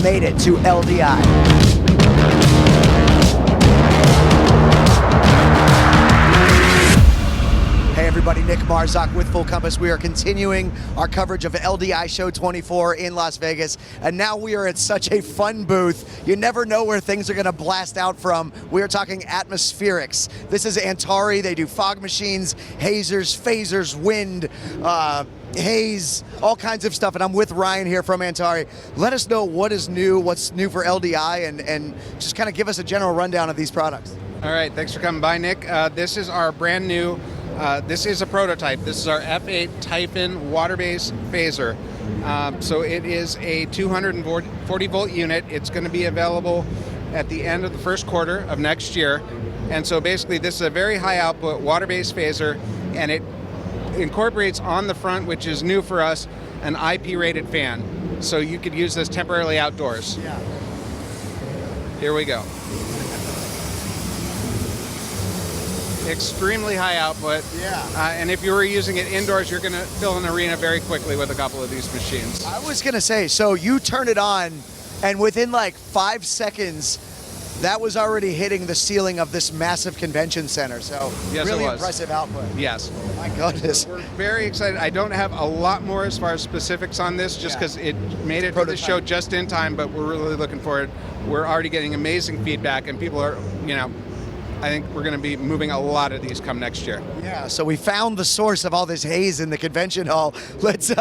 made it to LDI. Hey everybody, Nick Marzock with Full Compass. We are continuing our coverage of LDI Show 24 in Las Vegas, and now we are at such a fun booth. You never know where things are going to blast out from. We are talking atmospherics. This is Antari. They do fog machines, hazers, phasers, wind, Haze, all kinds of stuff, and I'm with Ryan here from Antari. Let us know what is new, what's new for LDI, and just kind of give us a general rundown of these products. All right, thanks for coming by, Nick. This is our brand new, this is a prototype. This is our F8 Typhon water-based phaser. So it is a 240 volt unit. It's going to be available at the end of the first quarter of next year. And so basically this is a very high output water-based phaser, and it incorporates on the front, which is new for us, an IP rated fan. So you could use this temporarily outdoors. Yeah. Here we go. Extremely high output. Yeah. And if you were using it indoors, you're going to fill an arena very quickly with a couple of these machines. I was going to say, so you turn it on, and within like 5 seconds, that was already hitting the ceiling of this massive convention center. So Yes, really it was. impressive output. Yes. My goodness. We're very excited. I don't have a lot more as far as specifics on this, just because it made it to the show just in time, but we're really looking forward. We're already getting amazing feedback, and people are, I think we're going to be moving a lot of these come next year. Yeah, so we found the source of all this haze in the convention hall. Let's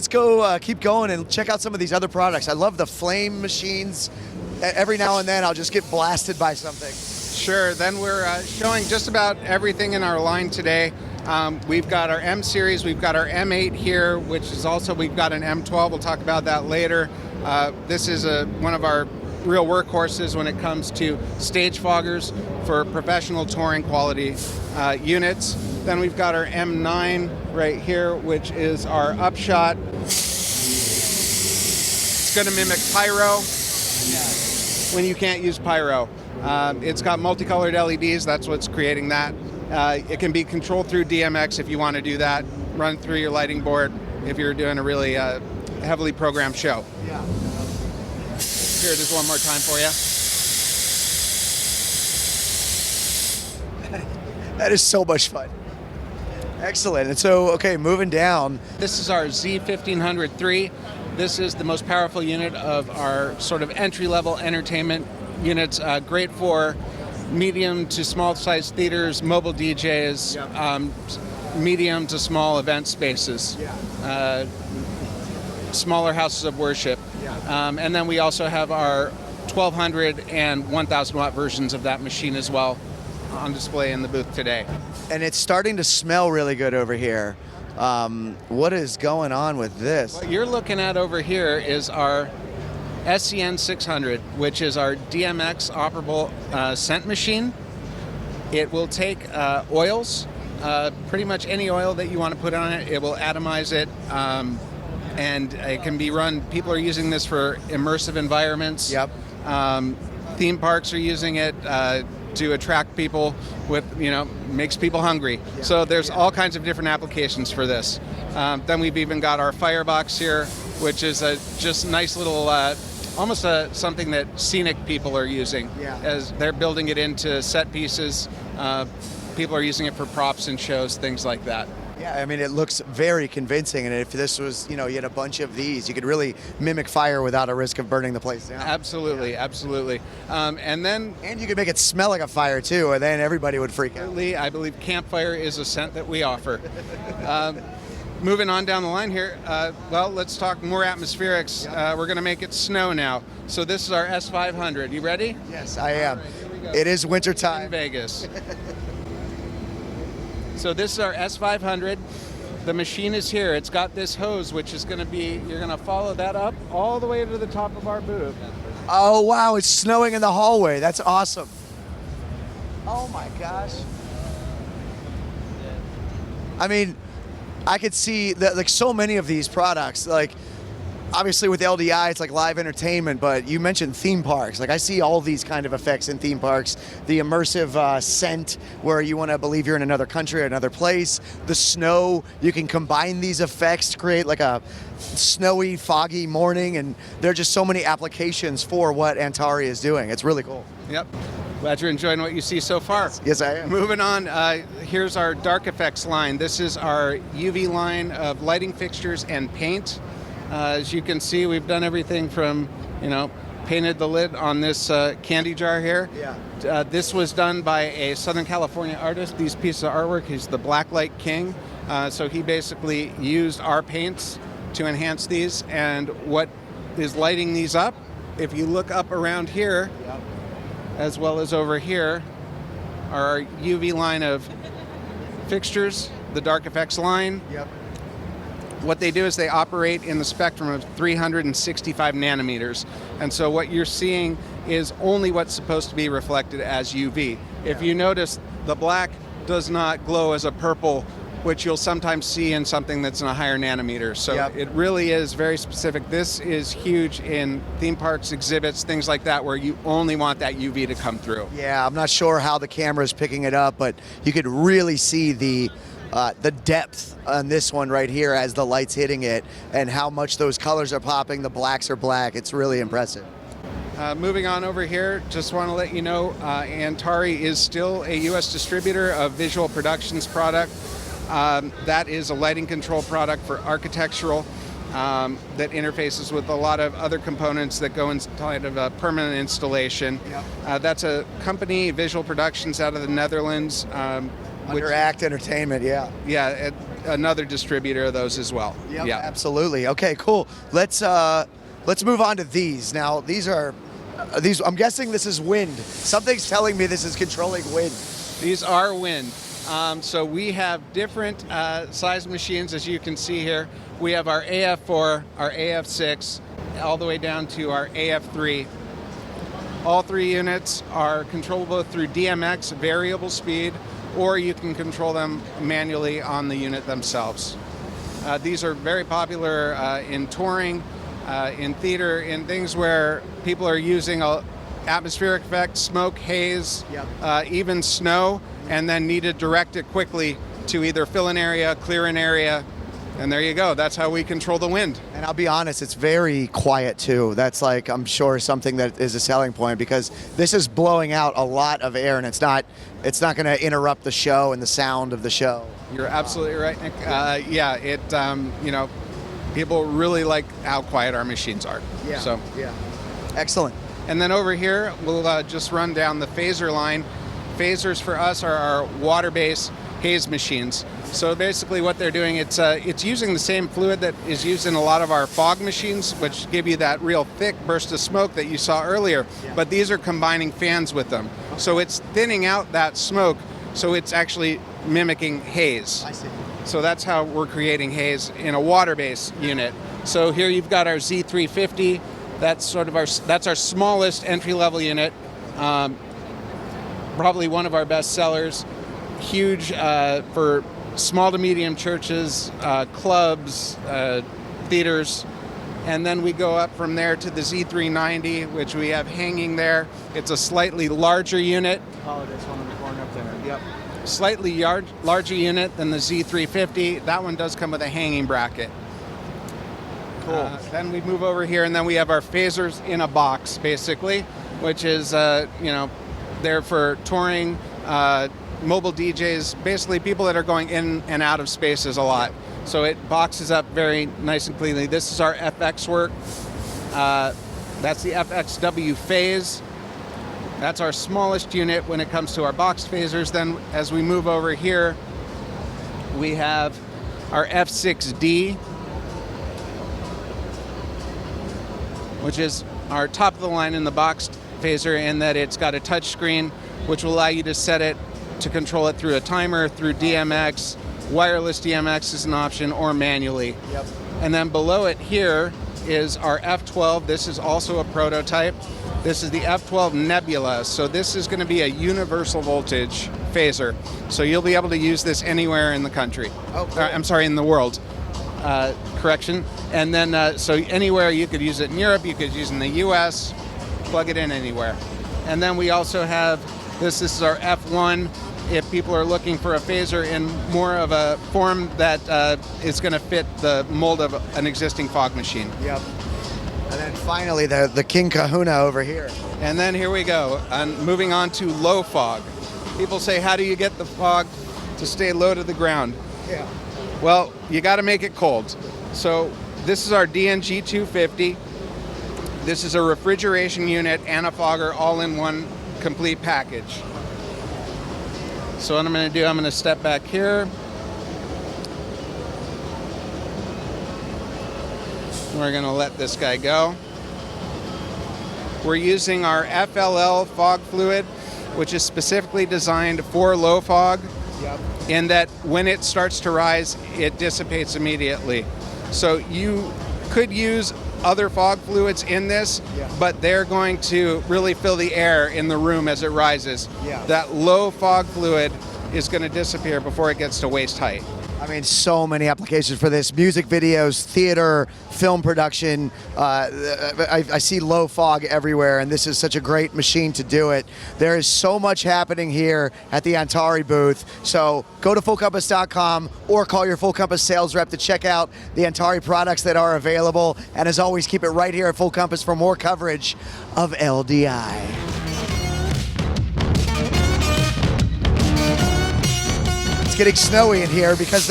go keep going and check out some of these other products. I love the flame machines. Every now and then I'll just get blasted by something. Sure, then we're showing just about everything in our line today. We've got our M series, we've got our M8 here, which is also, we've got an M12, we'll talk about that later. This is one of our real workhorses when it comes to stage foggers for professional touring quality units. Then we've got our M9 right here, which is our upshot. It's going to mimic pyro when you can't use pyro. It's got multicolored LEDs, that's what's creating that. It can be controlled through DMX if you want to do that, run through your lighting board if you're doing a really heavily programmed show. Yeah. Here, just one more time for you. That is so much fun. Excellent. And so, okay, moving down. This is our Z1500-3. This is the most powerful unit of our sort of entry-level entertainment units. Great for medium to small-sized theaters, mobile DJs, medium to small event spaces, smaller houses of worship. And then we also have our 1200 and 1000 watt versions of that machine as well on display in the booth today. And it's starting to smell really good over here. What is going on with this? What you're looking at over here is our SCN 600, which is our DMX operable scent machine. It will take oils, pretty much any oil that you want to put on it. It will atomize it, and it can be run. People are using this for immersive environments. Yep. Theme parks are using it to attract people with, makes people hungry. Yeah. So there's all kinds of different applications for this. Then we've even got our firebox here, which is a just nice little, almost something that scenic people are using as they're building it into set pieces. People are using it for props and shows, things like that. Yeah, I mean, it looks very convincing, and if this was, you had a bunch of these, you could really mimic fire without a risk of burning the place down. Absolutely, absolutely. And you could make it smell like a fire, too, and then everybody would freak out. I believe campfire is a scent that we offer. Moving on down the line here, well, let's talk more atmospherics. We're going to make it snow now. So this is our S500. You ready? Yes, I am. Right, it is wintertime. In Vegas. So this is our S500. The machine is here. It's got this hose, which is going to be, you're going to follow that up all the way to the top of our booth. Oh, wow, it's snowing in the hallway. That's awesome. Oh my gosh. I mean, I could see that, like, so many of these products, like, obviously with LDI, it's like live entertainment, but you mentioned theme parks. Like I see all these kind of effects in theme parks. The immersive scent where you want to believe you're in another country or another place. The snow, you can combine these effects to create like a snowy, foggy morning, and there are just so many applications for what Antari is doing. It's really cool. Yep. Glad you're enjoying what you see so far. Yes, I am. Moving on, here's our dark effects line. This is our UV line of lighting fixtures and paint. As you can see, we've done everything from, painted the lid on this candy jar here. Yeah. This was done by a Southern California artist. These pieces of artwork, he's the Blacklight King. So he basically used our paints to enhance these. And what is lighting these up, if you look up around here, yep, as well as over here, our UV line of fixtures, the dark effects line. Yep. What they do is they operate in the spectrum of 365 nanometers. And so what you're seeing is only what's supposed to be reflected as UV. Yeah. If you notice, the black does not glow as a purple, which you'll sometimes see in something that's in a higher nanometer. So yep, it really is very specific. This is huge in theme parks, exhibits, things like that, where you only want that UV to come through. Yeah, I'm not sure how the camera is picking it up, but you could really see the depth on this one right here as the light's hitting it, and how much those colors are popping. The blacks are black. It's really impressive. Moving on over here, just want to let you know, Antari is still a U.S. distributor of Visual Productions product. That is a lighting control product for architectural that interfaces with a lot of other components that go inside of a permanent installation. Yep. That's a company, Visual Productions, out of the Netherlands. Under Act Entertainment, yeah. Yeah, another distributor of those as well. Yep, yeah, absolutely. Okay, cool. Let's move on to these. Now, these. I'm guessing this is wind. Something's telling me this is controlling wind. These are wind. So we have different size machines, as you can see here. We have our AF4, our AF6, all the way down to our AF3. All three units are controllable through DMX, variable speed, or you can control them manually on the unit themselves. These are very popular in touring, in theater, in things where people are using atmospheric effects, smoke, haze, yep, even snow, and then need to direct it quickly to either fill an area, clear an area, and there you go. That's how we control the wind. And I'll be honest, it's very quiet too. That's like, I'm sure, something that is a selling point, because this is blowing out a lot of air, and it's not going to interrupt the show and the sound of the show. You're absolutely right, Nick. People really like how quiet our machines are. Yeah. So yeah. Excellent. And then over here, we'll just run down the phaser line. Phasers for us are our water-based haze machines. So basically what they're doing, it's using the same fluid that is used in a lot of our fog machines, which give you that real thick burst of smoke that you saw earlier. Yeah. But these are combining fans with them. Okay. So it's thinning out that smoke, so it's actually mimicking haze. I see. So that's how we're creating haze in a water-based unit. So here you've got our Z350. That's our smallest entry-level unit. Probably one of our best sellers. Huge for small to medium churches, clubs, theaters. And then we go up from there to the Z390, which we have hanging there. It's a slightly larger unit. Oh, there's one in the corner up there. Yep. Slightly larger unit than the Z350. That one does come with a hanging bracket. Cool. Then we move over here, and then we have our phasers in a box, basically, which is, there for touring, mobile DJs, basically people that are going in and out of spaces a lot. So it boxes up very nice and cleanly. This is our FX work. That's the FXW phase. That's our smallest unit when it comes to our box phasers. Then as we move over here, we have our F6D, which is our top of the line in the box phaser, in that it's got a touch screen, which will allow you to set it to control it through a timer, through DMX. Wireless DMX is an option, or manually. Yep. And then below it here is our F12. This is also a prototype. This is the F12 Nebula. So this is going to be a universal voltage phaser. So you'll be able to use this anywhere in the country. Oh, cool. In the world. correction. And then, so anywhere you could use it in Europe, you could use it in the US, plug it in anywhere. And then we also have this is our F1. If people are looking for a phaser in more of a form that is going to fit the mold of an existing fog machine. Yep. And then finally, the King Kahuna over here. And then here we go, moving on to low fog. People say, how do you get the fog to stay low to the ground? Yeah. Well, you got to make it cold. So this is our DNG 250. This is a refrigeration unit and a fogger all in one complete package. So what I'm going to do, I'm going to step back here. We're going to let this guy go. We're using our FLL fog fluid, which is specifically designed for low fog. Yep. In that when it starts to rise, it dissipates immediately. So you could use other fog fluids in this, yeah, but they're going to really fill the air in the room as it rises. Yeah. That low fog fluid is going to disappear before it gets to waist height. I mean, so many applications for this. Music videos, theater, film production. I see low fog everywhere, and this is such a great machine to do it. There is so much happening here at the Antari booth. So go to fullcompass.com or call your Full Compass sales rep to check out the Antari products that are available. And as always, keep it right here at Full Compass for more coverage of LDI. Getting snowy in here because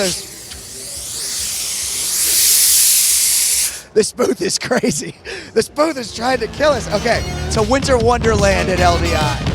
this booth is crazy. This booth is trying to kill us. Okay, it's a winter wonderland at LDI.